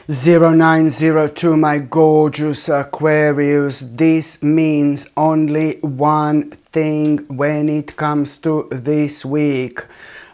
0902, my gorgeous Aquarius. This means only one thing when it comes to this week.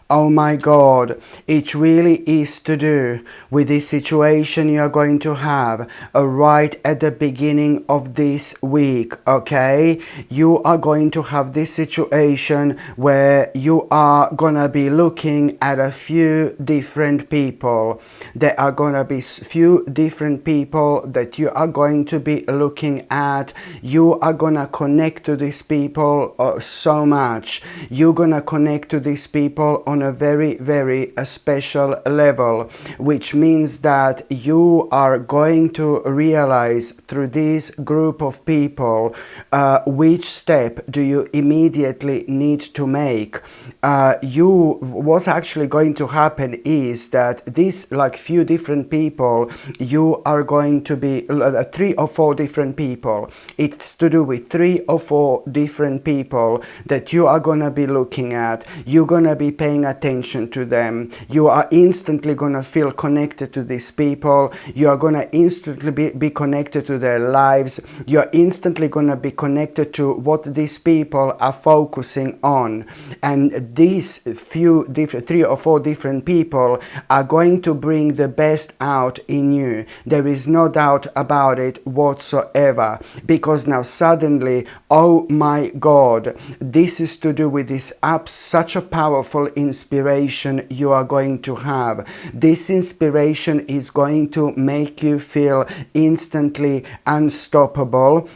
Oh my God, it really is to do with this situation you are going to have right at the beginning of this week, okay? You are going to have this situation where you are gonna be looking at a few different people. There are gonna be few different people that you are going to be looking at. You are gonna connect to these people so much. You're gonna connect to these people on a very special level, which means that you are going to realize through this group of people which step do you immediately need to make. What's actually going to happen is that these few different people, you are going to be 3 or 4 different people. It's to do with 3 or 4 different people that you are gonna be looking at. You're gonna be paying attention to them. You are instantly gonna feel connected to these people. You are gonna instantly be connected to their lives. You're instantly gonna be connected to what these people are focusing on. And these few different 3 or 4 different people are going to bring the best out in you. There is no doubt about it whatsoever, because now suddenly, oh my God, this is to do with this such a powerful inspiration you are going to have. This inspiration is going to make you feel instantly unstoppable.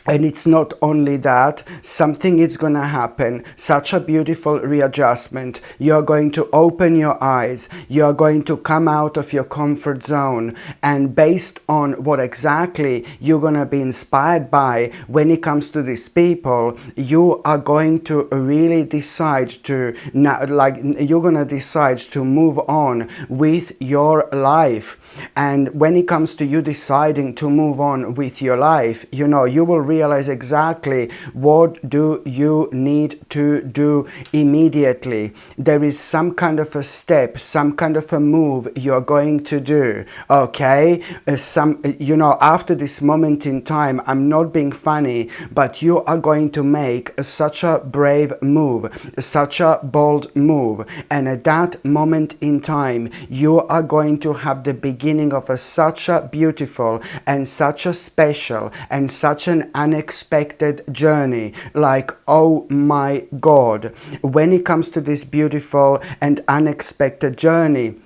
And it's not only that, something is going to happen, such a beautiful readjustment. You're going to open your eyes, you're going to come out of your comfort zone, and based on what exactly you're going to be inspired by when it comes to these people, you are going to really decide to, you're going to decide to move on with your life. And when it comes to you deciding to move on with your life, you will realize exactly what do you need to do immediately. There is some kind of a step, some kind of a move you're going to do, okay? After this moment in time, I'm not being funny, but you are going to make such a brave move, such a bold move. And at that moment in time, you are going to have the beginning of such a beautiful and such a special and such an unexpected journey. Oh my God, when it comes to this beautiful and unexpected journey,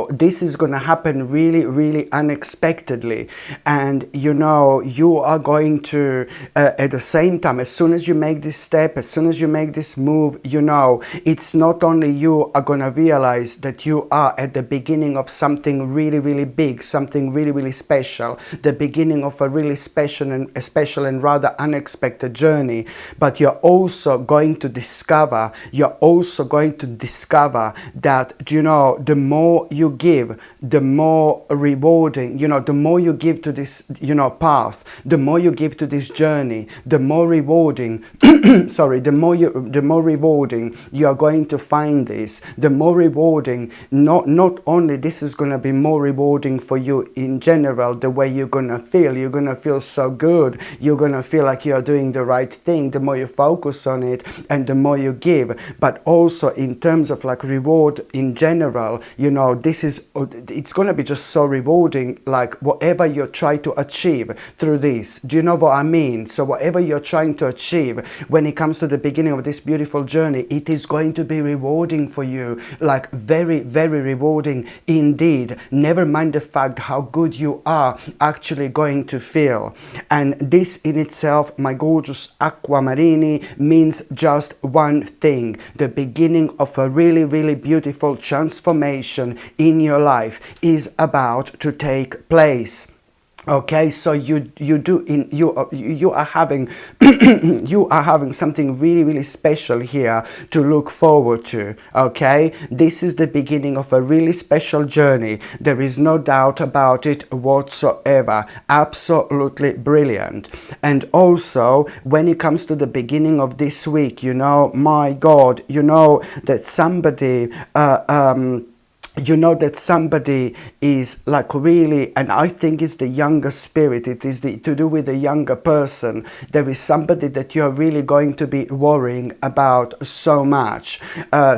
this is going to happen really unexpectedly. And you are going to at the same time, as soon as you make this step, as soon as you make this move, it's not only you are going to realize that you are at the beginning of something really big, something really special, the beginning of a really special and rather unexpected journey. But you're also going to discover that the more you give, the more rewarding, the more you give to this, path, the more you give to this journey, the more rewarding, the more rewarding you are going to find this. The more rewarding, not only this is going to be more rewarding for you in general, the way you're going to feel so good, you're going to feel like you're doing the right thing, the more you focus on it and the more you give. But also in terms of reward in general, it's going to be just so rewarding, whatever you're trying to achieve through this. Do you know what I mean? So whatever you're trying to achieve when it comes to the beginning of this beautiful journey, it is going to be rewarding for you, very rewarding indeed. Never mind the fact how good you are actually going to feel. And this in itself, my gorgeous Aquamarini, means just one thing: the beginning of a really beautiful transformation in your life is about to take place. Okay, so you are having you are having something really special here to look forward to. Okay, this is the beginning of a really special journey. There is no doubt about it whatsoever. Absolutely brilliant. And also, when it comes to the beginning of this week, my God, that somebody you know that somebody is like really, and I think it's the younger spirit, it is to do with the younger person. There is somebody that you're really going to be worrying about so much.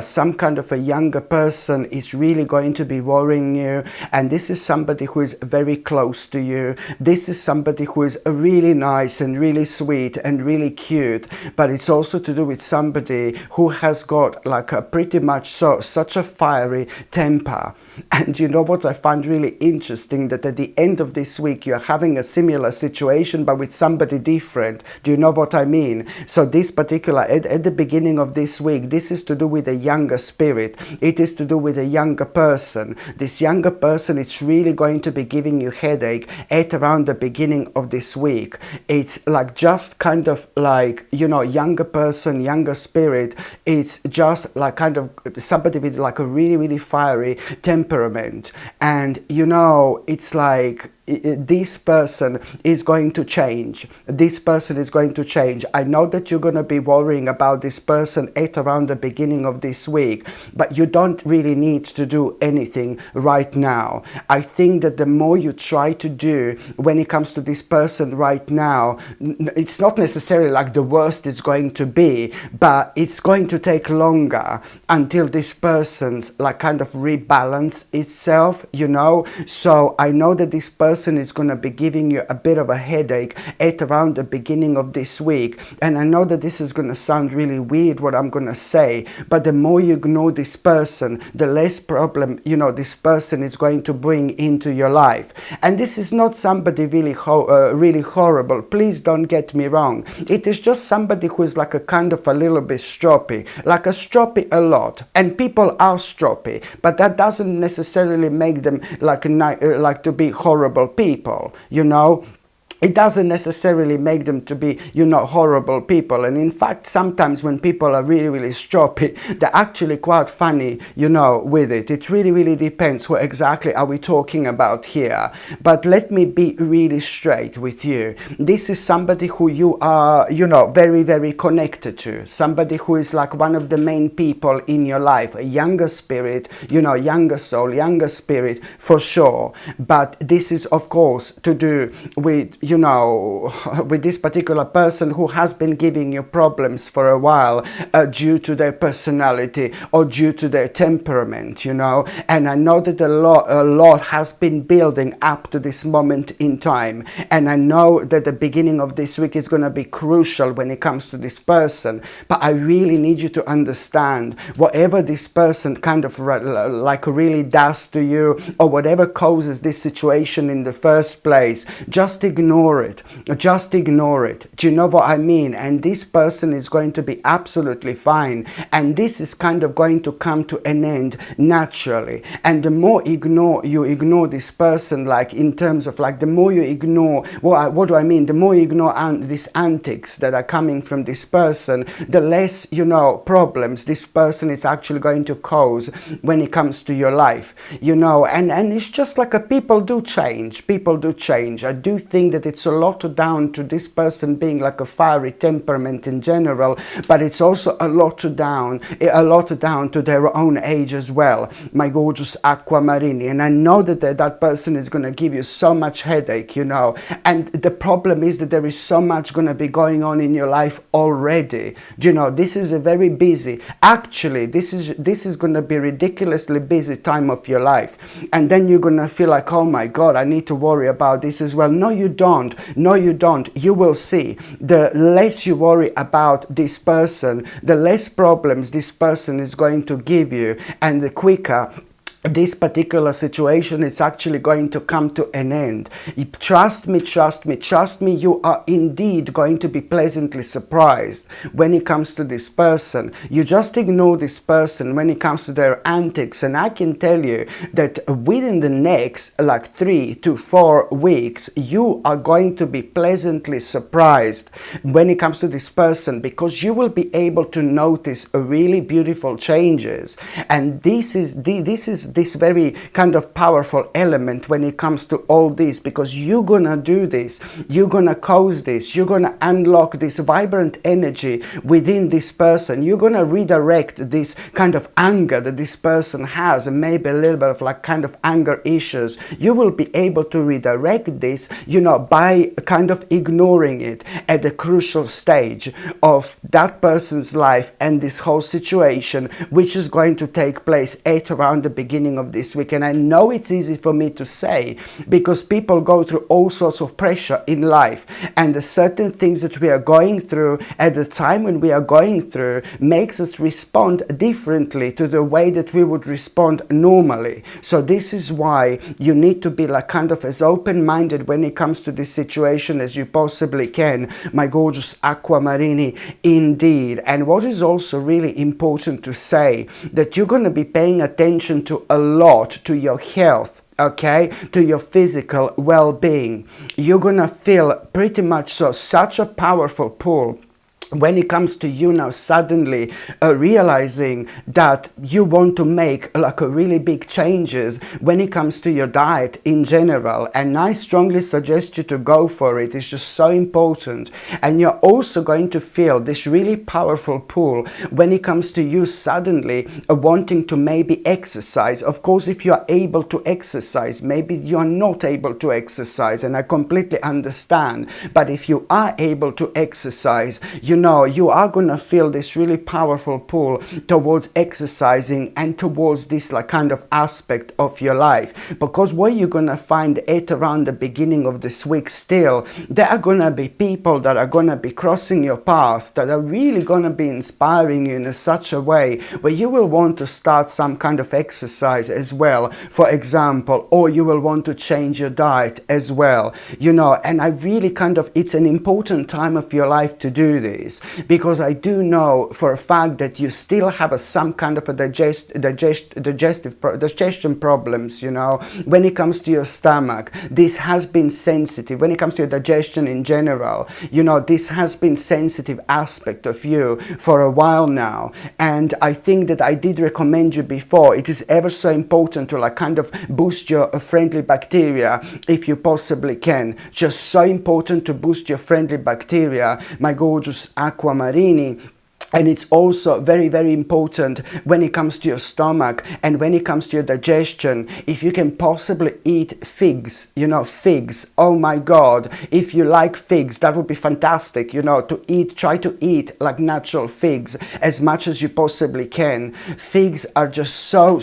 Some kind of a younger person is really going to be worrying you, and this is somebody who is very close to you. This is somebody who is really nice and really sweet and really cute, but it's also to do with somebody who has got like a pretty much such a fiery temper. And you know what I find really interesting, that at the end of this week you're having a similar situation but with somebody different. Do you know what I mean? So this particular, at the beginning of this week, this is to do with a younger spirit. It is to do with a younger person. This younger person is really going to be giving you headache at around the beginning of this week. It's like just kind of like, you know, younger person, younger spirit. It's just like kind of somebody with like a really, really fiery temperament. And you know, it's like this person is going to change. This person is going to change. I know that you're going to be worrying about this person at around the beginning of this week, but you don't really need to do anything right now. I think that the more you try to do when it comes to this person right now, it's not necessarily like the worst is going to be, but it's going to take longer until this person's like kind of rebalance itself, you know. So I know that this person is going to be giving you a bit of a headache at around the beginning of this week. And I know that this is going to sound really weird what I'm going to say, but the more you ignore this person, the less problem, you know, this person is going to bring into your life. And this is not somebody really really horrible. Please don't get me wrong. It is just somebody who is like a kind of a little bit stroppy, like a stroppy a lot. And people are stroppy, but that doesn't necessarily make them like to be horrible people, you know. It doesn't necessarily make them to be, you know, horrible people. And in fact, sometimes when people are really, really stroppy, they're actually quite funny, you know, with it. It really, really depends what exactly are we talking about here. But let me be really straight with you. This is somebody who you are, you know, very, very connected to. Somebody who is like one of the main people in your life. A younger spirit, you know, younger soul, younger spirit for sure. But this is, of course, to do with, you know, with this particular person who has been giving you problems for a while due to their personality or due to their temperament, you know. And I know that a lot has been building up to this moment in time. And I know that the beginning of this week is going to be crucial when it comes to this person. But I really need you to understand, whatever this person kind of like really does to you, or whatever causes this situation in the first place, just ignore it. Just ignore it. Do you know what I mean? And this person is going to be absolutely fine. And this is kind of going to come to an end naturally. And the more you ignore this person, like in terms of like the more you ignore, what do I mean? The more you ignore these antics that are coming from this person, the less, you know, problems this person is actually going to cause when it comes to your life, you know. And it's just like people do change. People do change. I do think that it's a lot down to this person being like a fiery temperament in general, but it's also a lot down to their own age as well, my gorgeous aquamarini. And I know that that person is going to give you so much headache, you know. And the problem is that there is so much going to be going on in your life already. Do you know, this is a very busy, actually this is going to be a ridiculously busy time of your life. And then you're going to feel like, oh my God, I need to worry about this as well. No, you don't. No, you don't. You will see. The less you worry about this person, the less problems this person is going to give you, and the quicker this particular situation is actually going to come to an end. Trust me, trust me, trust me, you are indeed going to be pleasantly surprised when it comes to this person. You just ignore this person when it comes to their antics, and I can tell you that within the next like 3 to 4 weeks, you are going to be pleasantly surprised when it comes to this person, because you will be able to notice really beautiful changes. And this is this very kind of powerful element when it comes to all this, because you're gonna do this, you're gonna cause this, you're gonna unlock this vibrant energy within this person. You're gonna redirect this kind of anger that this person has, and maybe a little bit of like kind of anger issues. You will be able to redirect this, you know, by kind of ignoring it at the crucial stage of that person's life and this whole situation, which is going to take place at around the beginning of this week. And I know it's easy for me to say, because people go through all sorts of pressure in life, and the certain things that we are going through at the time when we are going through makes us respond differently to the way that we would respond normally. So this is why you need to be like kind of as open-minded when it comes to this situation as you possibly can, my gorgeous aquamarini, indeed. And what is also really important to say, that you're going to be paying attention to a lot to your health, okay, to your physical well-being. You're gonna feel pretty much such a powerful pull when it comes to you now suddenly realizing that you want to make like a really big changes when it comes to your diet in general. And I strongly suggest you to go for it. It's just so important. And you're also going to feel this really powerful pull when it comes to you suddenly wanting to maybe exercise. Of course, if you're able to exercise, maybe you're not able to exercise, and I completely understand. But if you are able to exercise, you know, you are going to feel this really powerful pull towards exercising and towards this like kind of aspect of your life. Because what you're going to find at around the beginning of this week still, there are going to be people that are going to be crossing your path, that are really going to be inspiring you in such a way where you will want to start some kind of exercise as well, for example, or you will want to change your diet as well, you know. And I really kind of, it's an important time of your life to do this, because I do know for a fact that you still have some kind of a digestion problems, you know, when it comes to your stomach. This has been sensitive when it comes to your digestion in general, you know. This has been sensitive aspect of you for a while now, and I think that I did recommend you before, it is ever so important to like kind of boost your friendly bacteria if you possibly can. Just so important to boost your friendly bacteria, my gorgeous aquamarini. And it's also very, very important when it comes to your stomach and when it comes to your digestion. If you can possibly eat figs, you know, figs, oh my God, if you like figs, that would be fantastic, you know, to eat, try to eat like natural figs as much as you possibly can. Figs are just so,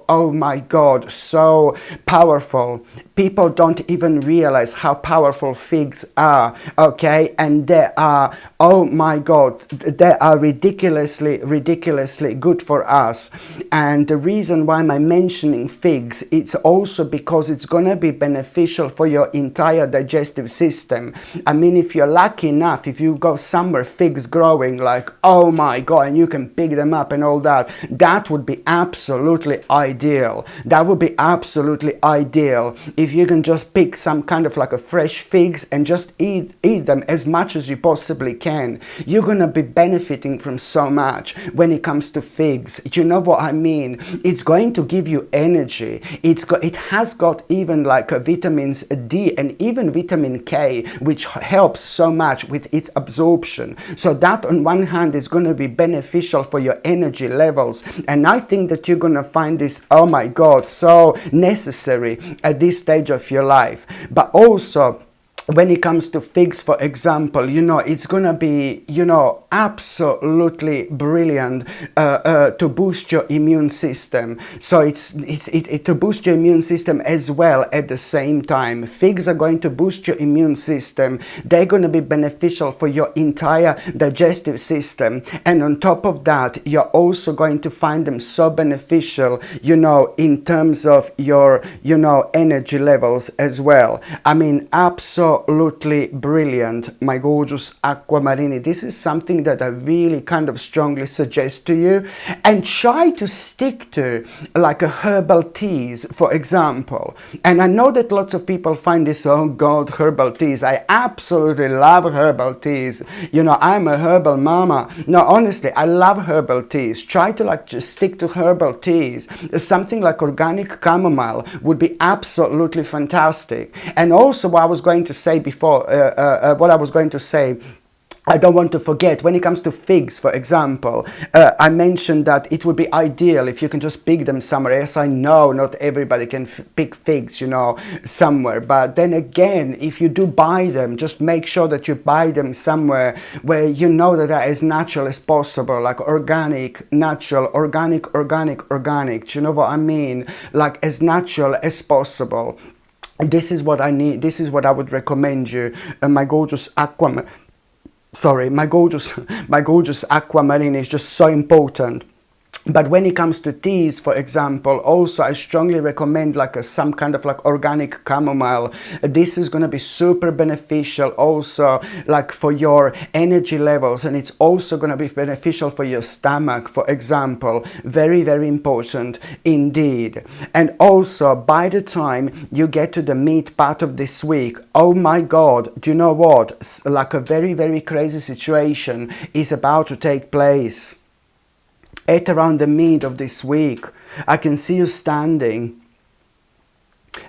oh my God, so powerful. People don't even realize how powerful figs are, okay? And they are, oh my God, they are ridiculously good for us. And the reason why I'm mentioning figs, it's also because it's going to be beneficial for your entire digestive system. I mean, if you're lucky enough, if you go somewhere figs growing, like, oh my God, and you can pick them up and all that, that would be absolutely ideal. That would be absolutely ideal. If you can just pick some kind of like a fresh figs and just eat them as much as you possibly can, you're gonna be benefiting from so much when it comes to figs. You know what I mean? It's going to give you energy. It has got even like vitamins D and even vitamin K, which helps so much with its absorption. So that on one hand is going to be beneficial for your energy levels, and I think that you're going to find this, oh my God, so necessary at this stage of your life. But also, when it comes to figs, for example, you know, it's gonna be, you know, absolutely brilliant to boost your immune system. So it's to boost your immune system as well at the same time. Figs are going to boost your immune system. They're going to be beneficial for your entire digestive system. And on top of that, you're also going to find them so beneficial, you know, in terms of your, you know, energy levels as well. I mean, absolutely absolutely brilliant, my gorgeous aquamarini. This is something that I really kind of strongly suggest to you, and try to stick to like a herbal teas, for example. And I know that lots of people find this, oh God, herbal teas. I absolutely love herbal teas. You know, I'm a herbal mama. No, honestly, I love herbal teas. Try to like just stick to herbal teas. Something like organic chamomile would be absolutely fantastic. And also what I was going to say before, I don't want to forget, when it comes to figs, for example, I mentioned that it would be ideal if you can just pick them somewhere. Yes, I know not everybody can pick figs, you know, somewhere. But then again, if you do buy them, just make sure that you buy them somewhere where you know that they're as natural as possible, like organic, natural, organic. Do you know what I mean? Like as natural as possible. This is what I need. This is what I would recommend you, my gorgeous my gorgeous aquamarine is just so important. But when it comes to teas, for example, also I strongly recommend like some kind of like organic chamomile. This is going to be super beneficial also like for your energy levels, and it's also going to be beneficial for your stomach, for example. Very, very important indeed. And also by the time you get to the meat part of this week, oh my God, do you know what? Like a very, very crazy situation is about to take place. At around the mid of this week, I can see you standing.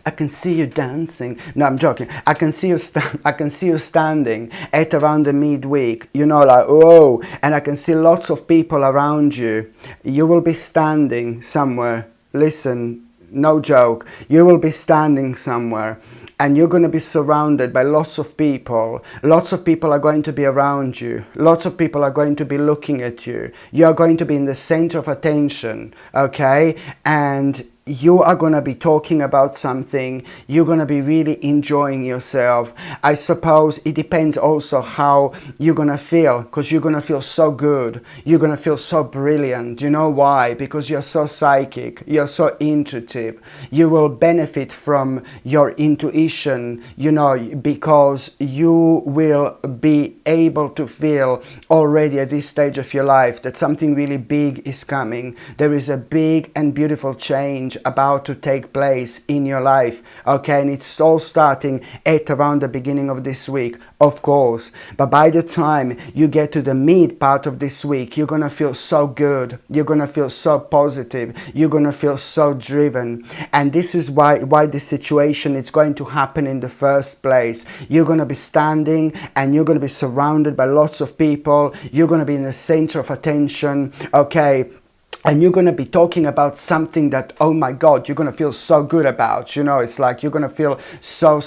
I can see you dancing. No, I'm joking. I can see you standing at around the midweek. You know, like, oh, and I can see lots of people around you. You will be standing somewhere. Listen, no joke. You will be standing somewhere. And you're going to be surrounded by lots of people. Lots of people are going to be around you. Lots of people are going to be looking at you. You're going to be in the center of attention, okay? And you are going to be talking about something. You're going to be really enjoying yourself. I suppose it depends also how you're going to feel, because you're going to feel so good. You're going to feel so brilliant. You know why? Because you're so psychic. You're so intuitive. You will benefit from your intuition, you know, because you will be able to feel already at this stage of your life that something really big is coming. There is a big and beautiful change about to take place in your life, okay? And it's all starting at around the beginning of this week, of course. But by the time you get to the mid part of this week, you're gonna feel so good. You're gonna feel so positive. You're gonna feel so driven. And this is why this situation is going to happen in the first place. You're gonna be standing and you're gonna be surrounded by lots of people. You're gonna be in the center of attention, okay? And you're going to be talking about something that, oh my God, you're going to feel so good about. You know, it's like you're going to feel so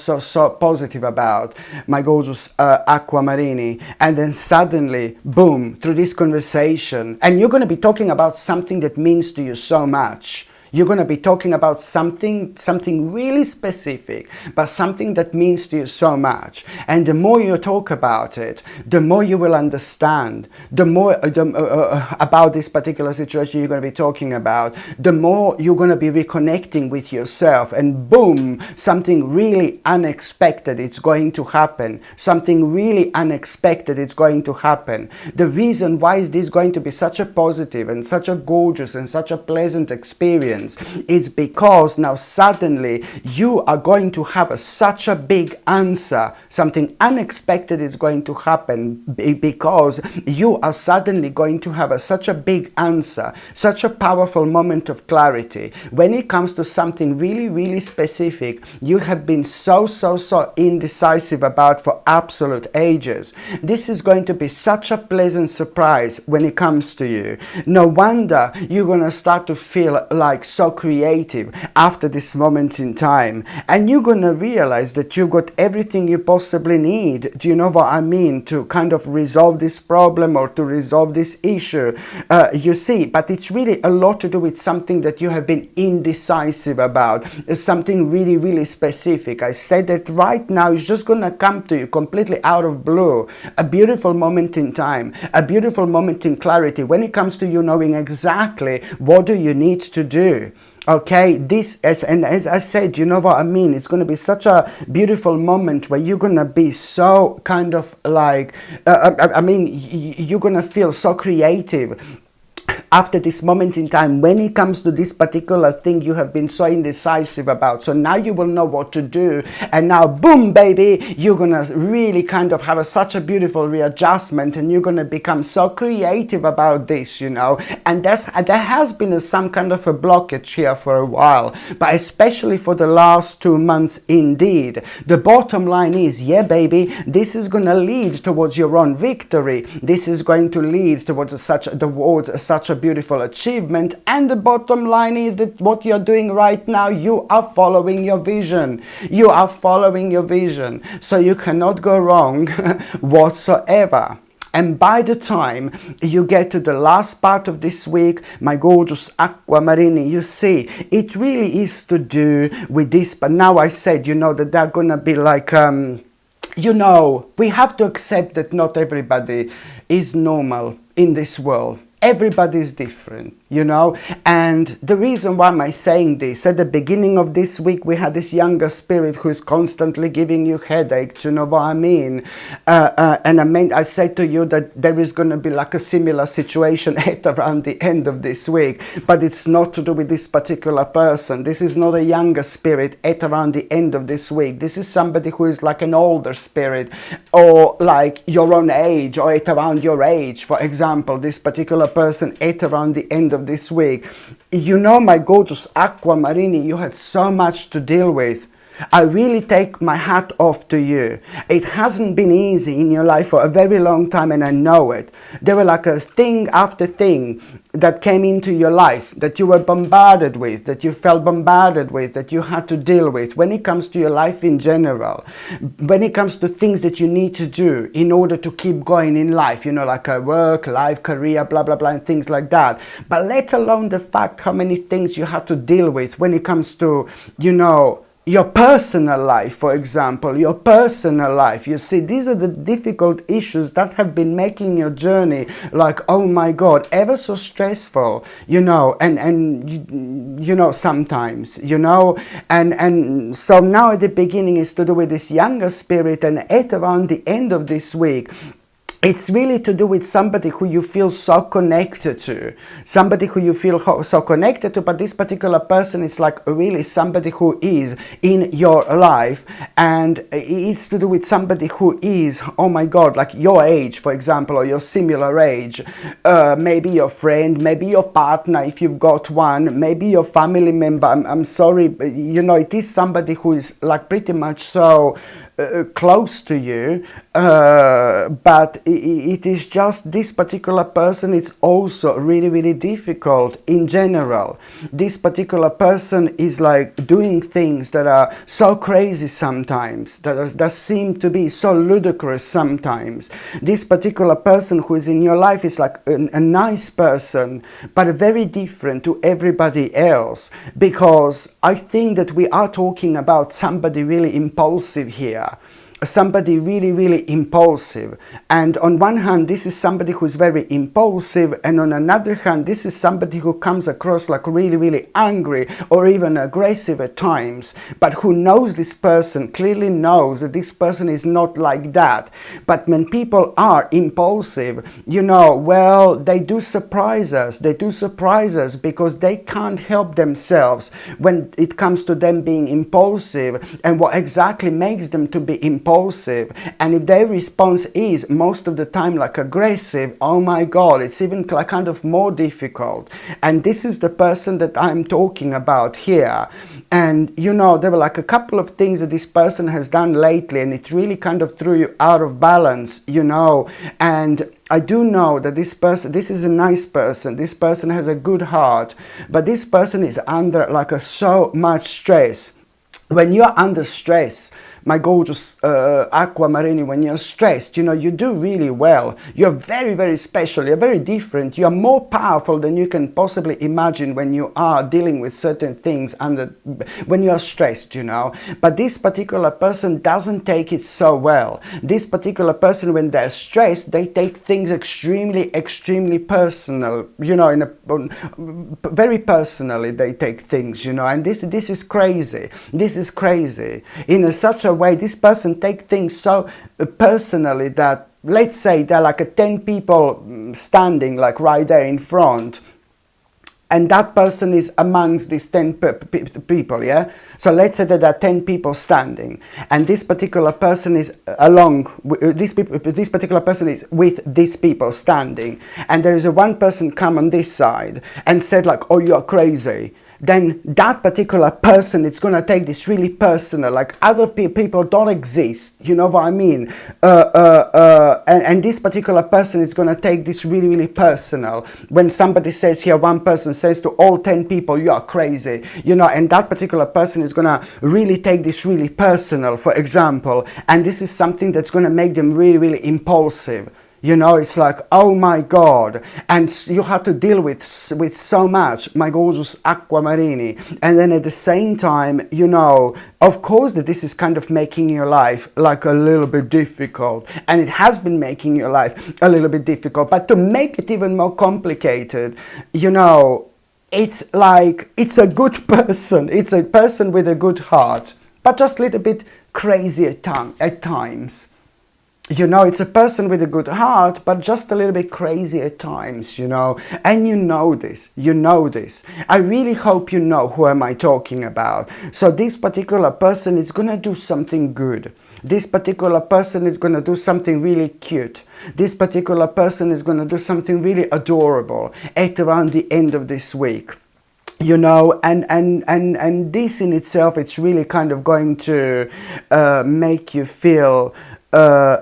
positive about, my gorgeous aquamarini. And then suddenly, boom, through this conversation, and you're going to be talking about something that means to you so much. You're going to be talking about something really specific, but something that means to you so much. And the more you talk about it, the more you will understand. The more about this particular situation you're going to be talking about, the more you're going to be reconnecting with yourself. And boom, something really unexpected is going to happen. Something really unexpected is going to happen. The reason why is this going to be such a positive and such a gorgeous and such a pleasant experience is because now suddenly you are going to have such a big answer. Something unexpected is going to happen because you are suddenly going to have such a big answer, such a powerful moment of clarity. When it comes to something really specific you have been so indecisive about for absolute ages, this is going to be such a pleasant surprise when it comes to you. No wonder you're going to start to feel like so creative after this moment in time, and you're gonna realize that you've got everything you possibly need. Do you know what I mean? To kind of resolve this problem or to resolve this issue. You see, but it's really a lot to do with something that you have been indecisive about. Something really specific. I said that right now is just gonna come to you completely out of blue. A beautiful moment in time, a beautiful moment in clarity when it comes to you knowing exactly what do you need to do. Okay, this as I said, you know what I mean, it's going to be such a beautiful moment where you're going to be so kind of like I mean, you're going to feel so creative after this moment in time when it comes to this particular thing you have been so indecisive about. So now you will know what to do, and now boom baby, you're gonna really kind of have such a beautiful readjustment, and you're gonna become so creative about this, you know. And there has been some kind of a blockage here for a while, but especially for the last 2 months indeed. The bottom line is, yeah baby, this is gonna lead towards your own victory. This is going to lead towards such a beautiful achievement, and the bottom line is that what you're doing right now, you are following your vision. You are following your vision, so you cannot go wrong whatsoever. And by the time you get to the last part of this week, my gorgeous Aquamarini, you see, it really is to do with this. But now I said, you know, that they're gonna be like, you know, we have to accept that not everybody is normal in this world. Everybody is different, you know. And the reason why am I saying this, at the beginning of this week we had this younger spirit who is constantly giving you headaches, you know what I mean. And I said to you that there is going to be like a similar situation at around the end of this week, but it's not to do with this particular person. This is not a younger spirit at around the end of this week. This is somebody who is like an older spirit, or like your own age, or at around your age. For example, this particular person at around the end of this week. You know, my gorgeous Aquamarini, you had so much to deal with. I really take my hat off to you. It hasn't been easy in your life for a very long time, and I know it. There were like a thing after thing that came into your life that you were bombarded with, that you felt bombarded with, that you had to deal with when it comes to your life in general, when it comes to things that you need to do in order to keep going in life, you know, like a work, life, career, blah, blah, blah, and things like that. But let alone the fact how many things you had to deal with when it comes to, you know, your personal life, for example, your personal life. You see, these are the difficult issues that have been making your journey like, oh my God, ever so stressful, you know, and you know, sometimes, you know, and so now at the beginning is to do with this younger spirit, and at around the end of this week, it's really to do with somebody who you feel so connected to, somebody who you feel so connected to, but this particular person is like really somebody who is in your life, and it's to do with somebody who is, oh my God, like your age, for example, or your similar age, maybe your friend, maybe your partner if you've got one, maybe your family member. I'm sorry, you know, it is somebody who is like pretty much so close to you, but it is just this particular person. It's also really, really difficult in general. This particular person is like doing things that are so crazy sometimes, that seem to be so ludicrous sometimes. This particular person who is in your life is like a nice person, but very different to everybody else, because I think that we are talking about somebody really impulsive here. Somebody really, really impulsive. And on one hand, this is somebody who's very impulsive, and on another hand, this is somebody who comes across like really, really angry or even aggressive at times, but who knows this person, clearly knows that this person is not like that. But when people are impulsive, you know, well, they do surprise us. They do surprise us because they can't help themselves when it comes to them being impulsive, and what exactly makes them to be impulsive. And if their response is most of the time like aggressive, oh my God, it's even like kind of more difficult. And this is the person that I'm talking about here. And you know, there were like a couple of things that this person has done lately, and it really kind of threw you out of balance, you know. And I do know that this person, this is a nice person, this person has a good heart, but this person is under like so much stress. when you're under stress, my gorgeous Aquamarini, when you're stressed, you know, you do really well. You're very, very special. You're very different. You're more powerful than you can possibly imagine when you are dealing with certain things when you're stressed, you know. But this particular person doesn't take it so well. This particular person, when they're stressed, they take things extremely, extremely personal, you know, very personally they take things, you know, and this is crazy. This is crazy. In such a way, this person take things so personally that, let's say there are like 10 people standing like right there in front, and that person is amongst these 10 people, yeah? So let's say that there are 10 people standing, and this particular person is this particular person is with these people standing, and there is one person come on this side and said like, oh, you're crazy. Then that particular person is going to take this really personal, like other people don't exist, you know what I mean? And this particular person is going to take this really, really personal. When somebody says here, one person says to all 10 people, you are crazy, you know, and that particular person is going to really take this really personal, for example, and this is something that's going to make them really, really impulsive. You know, it's like, oh my God, and you have to deal with so much, my gorgeous Aquamarini. And then at the same time, you know, of course that this is kind of making your life like a little bit difficult, and it has been making your life a little bit difficult. But to make it even more complicated, you know, it's like, it's a good person, it's a person with a good heart, but just a little bit crazy at times. You know, it's a person with a good heart, but just a little bit crazy at times, you know, and you know this, I really hope you know who am I talking about. So this particular person is going to do something good. This particular person is going to do something really cute. This particular person is going to do something really adorable at around the end of this week. You know, and this in itself, it's really kind of going to make you feel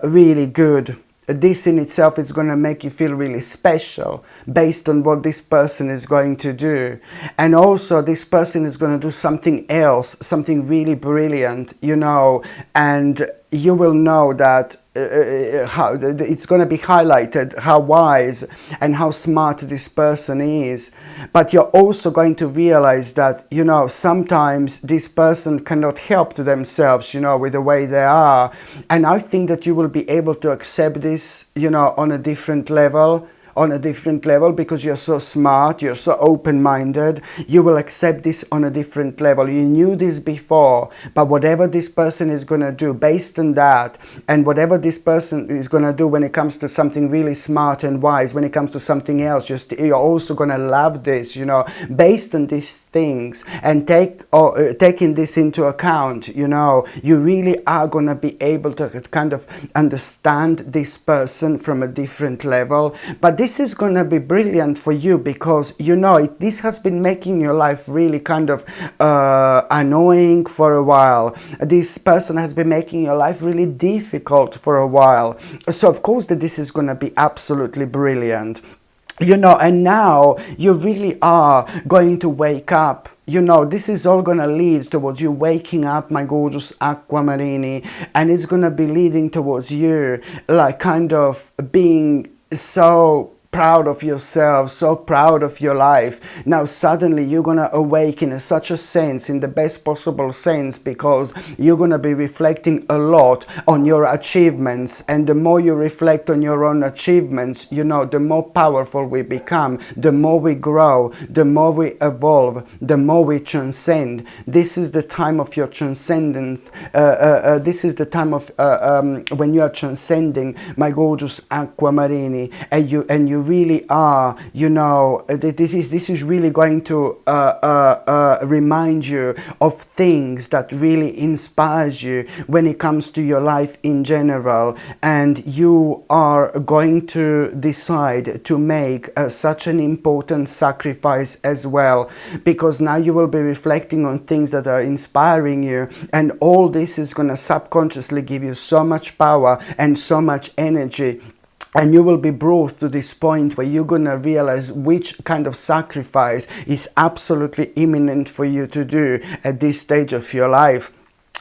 really good. This in itself is going to make you feel really special based on what this person is going to do. And also this person is going to do something else, something really brilliant, you know, and you will know that how it's going to be highlighted how wise and how smart this person is. But you're also going to realize that, you know, sometimes this person cannot help to themselves, you know, with the way they are. And I think that you will be able to accept this, you know, on a different level. Because you're so smart, you're so open-minded, you will accept this on a different level. You knew this before, but whatever this person is going to do based on that, and whatever this person is going to do when it comes to something really smart and wise, when it comes to something else, you're also going to love this, you know, based on these things, and taking this into account, you know, you really are going to be able to kind of understand this person from a different level. But this is going to be brilliant for you because, you know, this has been making your life really kind of annoying for a while. This person has been making your life really difficult for a while. So of course that this is going to be absolutely brilliant. You know, and now you really are going to wake up. You know, this is all going to lead towards you waking up, my gorgeous Aquamarini, and it's going to be leading towards you like kind of being so proud of yourself, so proud of your life. Now suddenly you're gonna awake in such a sense, in the best possible sense, because you're gonna be reflecting a lot on your achievements, and the more you reflect on your own achievements, you know, the more powerful we become, the more we grow, the more we evolve, the more we transcend. This is the time of your transcendent, this is the time of when you are transcending, my gorgeous Aquamarini, and you really are, you know, this is really going to remind you of things that really inspires you when it comes to your life in general, and you are going to decide to make such an important sacrifice as well, because now you will be reflecting on things that are inspiring you, and all this is going to subconsciously give you so much power and so much energy And you will be brought to this point where you're going to realize which kind of sacrifice is absolutely imminent for you to do at this stage of your life.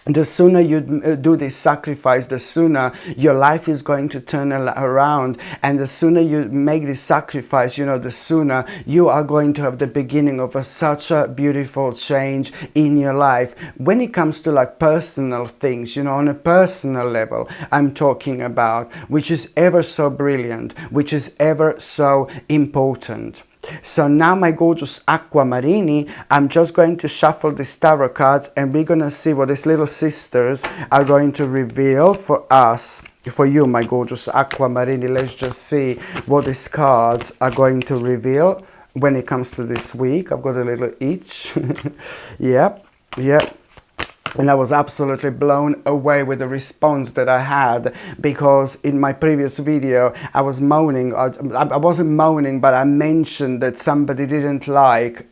The sooner you do this sacrifice, the sooner your life is going to turn around. And the sooner you make this sacrifice, you know, the sooner you are going to have the beginning of such a beautiful change in your life. When it comes to like personal things, you know, on a personal level, I'm talking about, which is ever so brilliant, which is ever so important. So now, my gorgeous aquamarini, I'm just going to shuffle these tarot cards and we're going to see what these little sisters are going to reveal for us. For you, my gorgeous aquamarini, let's just see what these cards are going to reveal when it comes to this week. I've got a little itch. Yep. And I was absolutely blown away with the response that I had, because in my previous video I was moaning, I wasn't moaning, but I mentioned that somebody didn't like,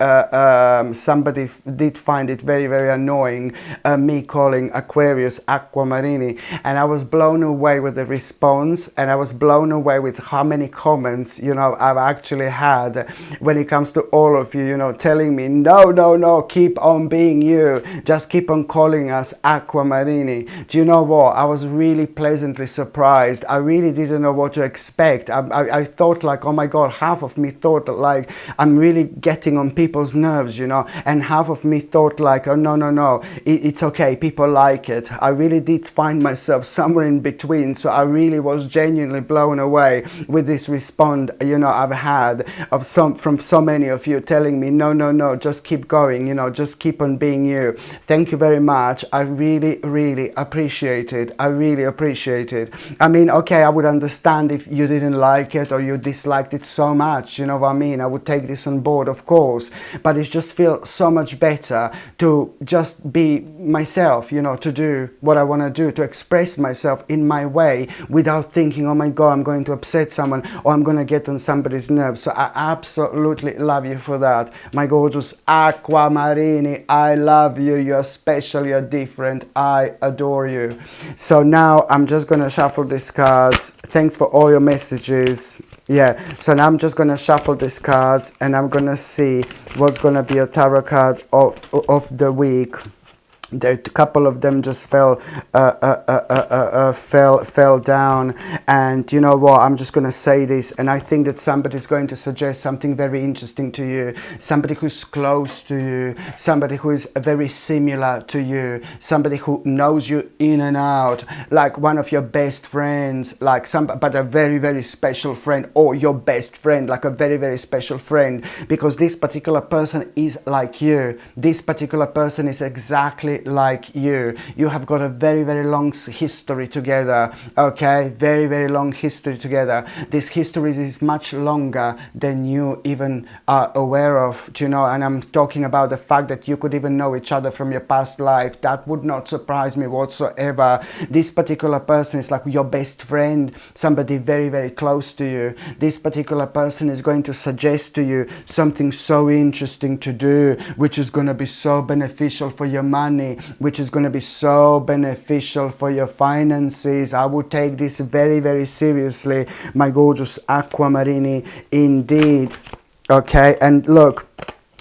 somebody did find it very, very annoying, me calling Aquarius aquamarini, and I was blown away with the response, and I was blown away with how many comments, you know, I've actually had when it comes to all of you, you know, telling me, no, keep on being you, just keep on calling us aquamarini. Do you know what? I was really pleasantly surprised. I really didn't know what to expect. I thought like, oh my God, half of me thought like I'm really getting on people's nerves, you know, and half of me thought like, oh no, it's okay, people like it. I really did find myself somewhere in between, so I really was genuinely blown away with this response, you know, I've had from so many of you telling me, no, just keep going, you know, just keep on being you. Thank you very much. I really appreciate it. I really appreciate it. I mean, okay, I would understand if you didn't like it or you disliked it so much, you know what I mean? I would take this on board, of course, but it just feels so much better to just be myself, you know, to do what I want to do, to express myself in my way without thinking, oh my God, I'm going to upset someone or I'm going to get on somebody's nerves. So I absolutely love you for that. My gorgeous aquamarini, I love you. You're special. You're different. I adore you. So now I'm just gonna shuffle these cards. Thanks for all your messages. Yeah, so now I'm just gonna shuffle these cards and I'm gonna see what's gonna be a tarot card of the week. A couple of them just fell down, and you know what, I'm just gonna say this, and I think that somebody's going to suggest something very interesting to you, somebody who's close to you, somebody who is very similar to you, somebody who knows you in and out, like one of your best friends, like but a very, very special friend, or your best friend, like a very, very special friend, because this particular person is like you. This particular person is exactly like you. You have got a very, very long history together, okay? Very, very long history together. This history is much longer than you even are aware of, do you know? And I'm talking about the fact that you could even know each other from your past life. That would not surprise me whatsoever. This particular person is like your best friend, somebody very, very close to you. This particular person is going to suggest to you something so interesting to do, which is going to be so beneficial for your money, which is going to be so beneficial for your finances. I would take this very, very seriously, my gorgeous aquamarini, indeed. Okay, and look,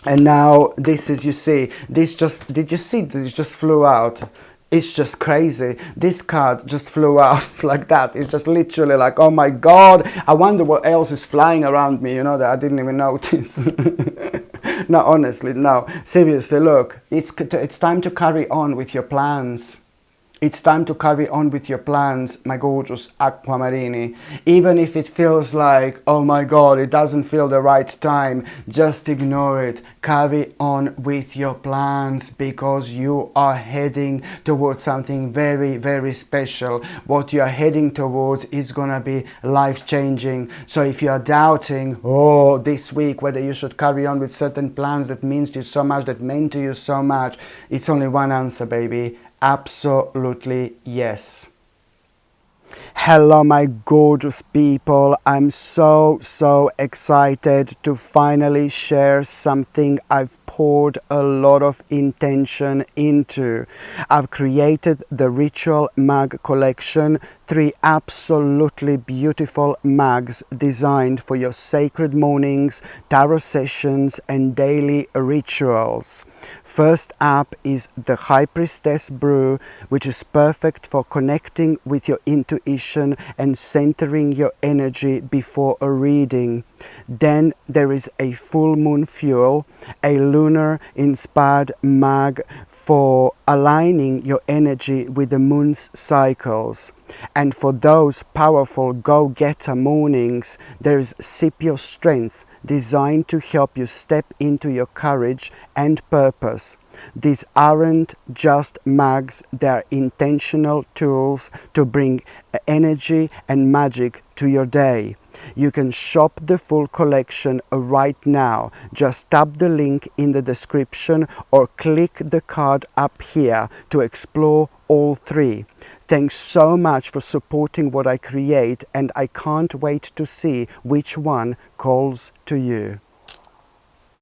and now this is, you see, this just, did you see this just flew out? It's just crazy. This card just flew out like that. It's just literally like, oh my God, I wonder what else is flying around me, you know, that I didn't even notice. No, honestly, no. Seriously, look, it's time to carry on with your plans. It's time to carry on with your plans, my gorgeous aquamarini. Even if it feels like, oh my God, it doesn't feel the right time, just ignore it. Carry on with your plans, because you are heading towards something very, very special. What you are heading towards is gonna be life-changing. So if you are doubting, oh, this week, whether you should carry on with certain plans that means to you so much, that meant to you so much, it's only one answer, baby. Absolutely yes. Hello my gorgeous people, I'm so excited to finally share something I've poured a lot of intention into. I've created the Ritual Mug collection, 3 absolutely beautiful mugs designed for your sacred mornings, tarot sessions and daily rituals. First up is the High Priestess Brew, which is perfect for connecting with your intuition and centering your energy before a reading. Then there is a full moon fuel, a lunar inspired mug for aligning your energy with the moon's cycles. And for those powerful go-getter mornings, there is Sip Your Strength, designed to help you step into your courage and purpose. These aren't just mugs, they're intentional tools to bring energy and magic to your day. You can shop the full collection right now. Just tap the link in the description or click the card up here to explore all 3. Thanks so much for supporting what I create, and I can't wait to see which one calls to you.